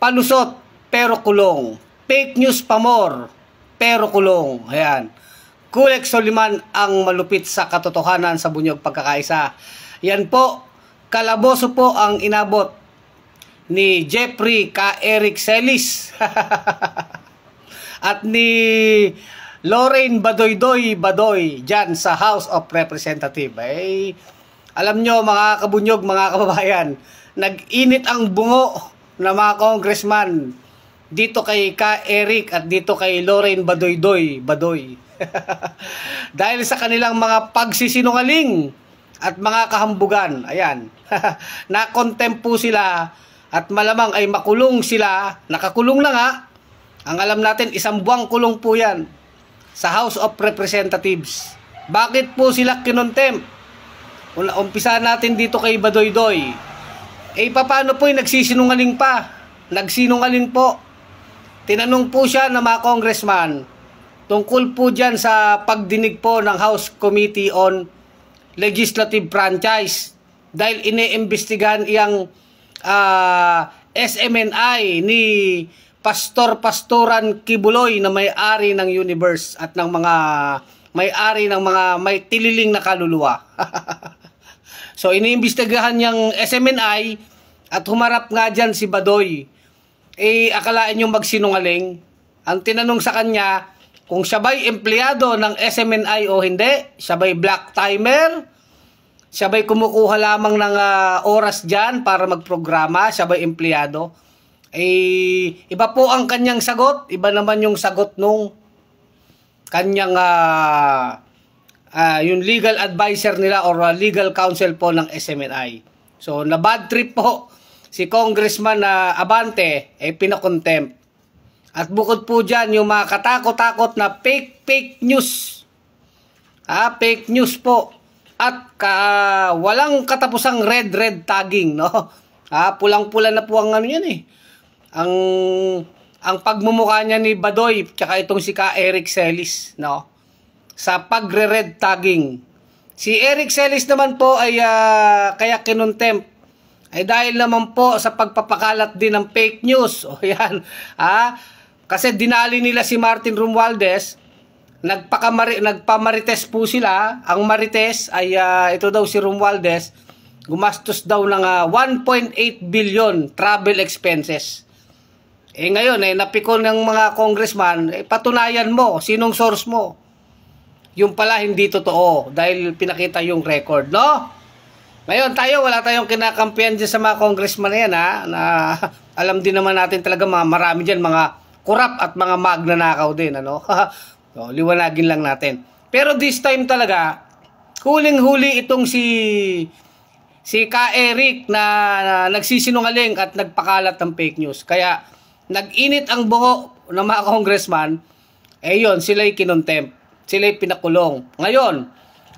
palusot pero kulong. Fake news pa more pero kulong. Ayan. Kulek Soliman ang malupit sa katotohanan sa bunyog pagkakaisa. Yan po, kalaboso po ang inabot ni Jeffrey K. Eric Celis at ni Lorraine Badoy dyan sa House of Representatives. Eh, alam nyo mga kabunyog, mga kababayan, nag-init ang bungo na mga congressman dito kay K. Eric at dito kay Lorraine Badoy. Dahil sa kanilang mga pagsisinungaling at mga kahambugan. Ayan. Na-contempt po sila at malamang ay makulong sila. Nakakulong na nga. Ang alam natin, 1 buwang kulong po yan sa House of Representatives. Bakit po sila kinontempt? Umpisa natin dito kay Badoy. Eh, paano po yung nagsisinungaling pa? Nagsinungaling po. Tinanong po siya ng mga congressman tungkol po dyan sa pagdinig po ng House Committee on Legislative Franchise. Dahil iniimbestigahan iyang SMNI ni Pastoran Kibuloy na may-ari ng universe at ng mga may-ari ng mga may tililing na kaluluwa. So iniimbestigahan niyang SMNI at humarap nga dyan si Badoy. Eh akalain nyo magsinungaling? Ang tinanong sa kanya kung siya ba'y empleyado ng SMNI o hindi, siya ba'y black timer, siya ba'y kumukuha lamang ng oras dyan para magprograma, siya ba'y empleyado. Eh, iba po ang kanyang sagot, iba naman yung sagot nung kanyang yung legal advisor nila or legal counsel po ng SMNI. So, na bad trip po si Congressman Abante, eh pinakontempt. At bukod po dyan, yung mga katakot-takot na fake news. Fake news po. At walang katapusang red tagging, no? Pulang-pula na po ang ano yan eh. Ang pagmumukha niya ni Badoy, tsaka itong si K. Eric Celis, no? Sa pagre-red tagging. Si Eric Celis naman po ay kaya kinontempt. Ay dahil naman po sa pagpapakalat din ng fake news. O yan, kasi dinali nila si Martin Romualdez, nagpamarites po sila. Ang marites ay ito daw si Romualdez, gumastos daw ng 1.8 billion travel expenses. Eh ngayon, napikon ng mga congressman, patunayan mo, sinong source mo? Yung pala hindi totoo dahil pinakita yung record, no? Ngayon tayo, wala tayong kinakampihan dyan sa mga congressman na yan, na alam din naman natin talaga marami dyan, mga kurap at mga magnanakaw din, ano? So, liwanagin lang natin. Pero this time talaga, huling-huli itong si K. Eric na nagsisinungaling at nagpakalat ng fake news. Kaya, nag-init ang buho ng mga congressman, yun, sila'y kinontempt. Sila'y pinakulong. Ngayon,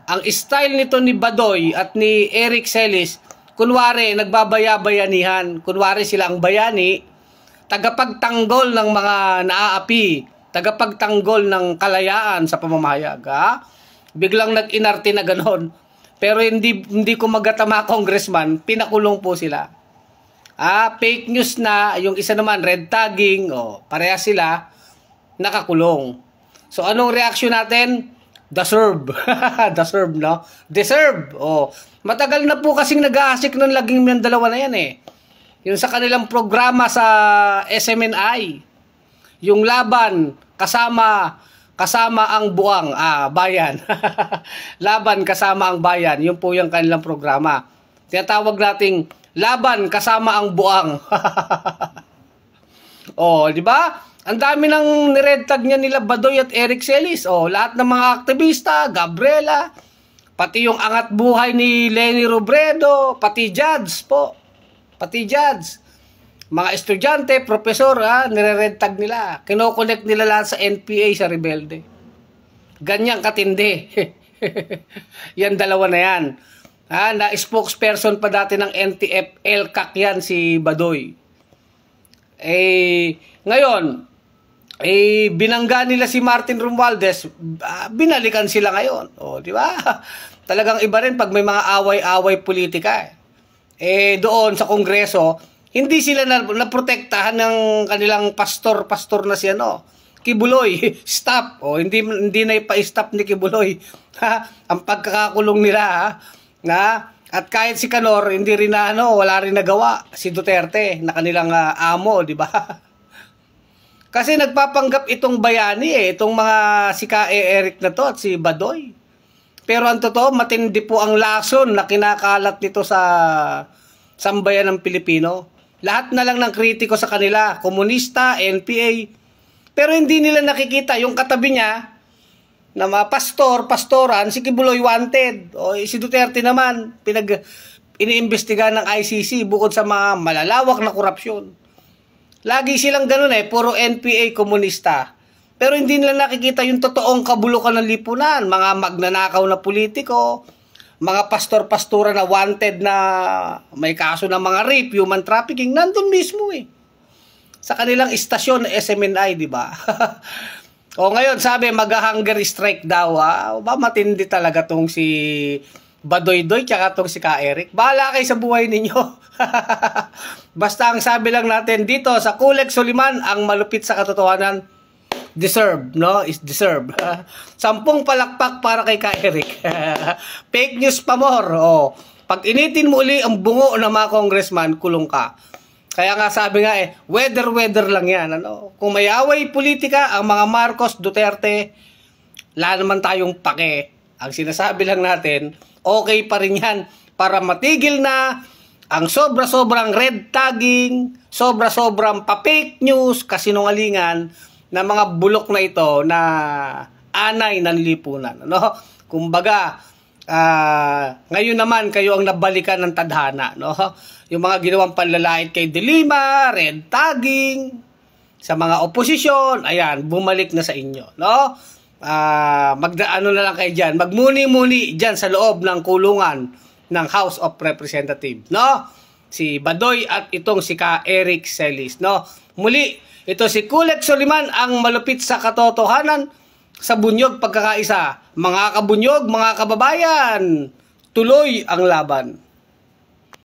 ang style nito ni Badoy at ni Eric Celis, kunwari, nagbabaya-bayanihan. Kunwari sila ang bayani, tagapagtanggol ng mga naaapi, tagapagtanggol ng kalayaan sa pamamahayag. Biglang nag-inarte na ganon. Pero hindi ko magatama congressman, pinakulong po sila. Fake news na, yung isa naman red tagging, pareha sila, nakakulong. So anong reaction natin? Deserve. Deserve, no? Deserve. Matagal na po kasing nag-aasik ng laging ng dalawa na yan eh. Yung sa kanilang programa sa SMNI, yung laban kasama ang buang bayan. Laban kasama ang bayan, yun po yung kanilang programa. Tinatawag nating laban kasama ang buang. Di ba? Ang dami nang nired tag niya nila Badoy at Eric Celis. Lahat ng mga aktivista, Gabriela, pati yung angat buhay ni Leni Robredo, pati judge po. Pati judge, mga estudyante, profesor, nire-red tag nila. Kino-connect nila lahat sa NPA, sa rebelde. Ganyang katindi. Yan dalawa na yan. Na spokesperson pa dati ng NTF, LCAC yan, si Badoy. Ngayon, binangga nila si Martin Romualdez, binalikan sila ngayon. Di ba? Talagang iba rin pag may mga away-away politika. Doon sa Kongreso, Hindi sila naprotektahan ng kanilang pastor na si Kibuloy. Stop. Hindi na ipa-stop ni Kibuloy. Ang pagkakakulong nila, at kahit si Canor, hindi rin wala rin nagawa si Duterte na kanilang amo, di ba? Kasi nagpapanggap itong bayani itong mga si Eric na to at si Badoy. Pero ang totoo, matindi po ang lason na kinakalat nito sa sambayan ng Pilipino. Lahat na lang ng kritiko sa kanila, komunista, NPA. Pero hindi nila nakikita yung katabi niya na mga pastoran, si Kibuloy wanted. Si Duterte naman, iniimbestigahan ng ICC bukod sa mga malalawak na korupsyon. Lagi silang ganun puro NPA komunista. Pero hindi nila nakikita yung totoong kabulukan ng lipunan. Mga magnanakaw na politiko, mga pastor-pastura na wanted na may kaso ng mga rape, human trafficking, nandun mismo sa kanilang istasyon na SMNI, di ba? Ngayon, sabi, mag-hunger strike daw, matindi talaga tong si Badoy-Doy, tsaka tong si Ka-Eric. Bahala kayo sa buhay ninyo. Basta ang sabi lang natin dito, sa Kulek Soliman, ang malupit sa katotohanan, deserve, is deserve. 10 palakpak para kay Ka-Eric. Fake news pa more. Pag initin mo uli ang bungo ng mga congressman, kulong ka. Kaya nga sabi nga weather lang yan. Kung may away politika, ang mga Marcos, Duterte, wala naman tayong pake. Ang sinasabi lang natin, okay pa rin yan para matigil na ang sobra-sobrang red tagging, sobra-sobrang pa-fake news, kasinungalingan na mga bulok na ito na anay ng lipunan. Kumbaga, ngayon naman kayo ang nabalikan ng tadhana. Yung mga ginawang panlalait kay De Lima, red tagging, sa mga oposisyon, ayan, bumalik na sa inyo. Ano na lang kayo dyan, magmuni-muni dyan sa loob ng kulungan ng House of Representatives. Si Badoy at itong si Ka-Eric Celis. Muli, ito si Kulek Soliman, ang malupit sa katotohanan sa bunyog pagkakaisa. Mga kabunyog, mga kababayan, tuloy ang laban.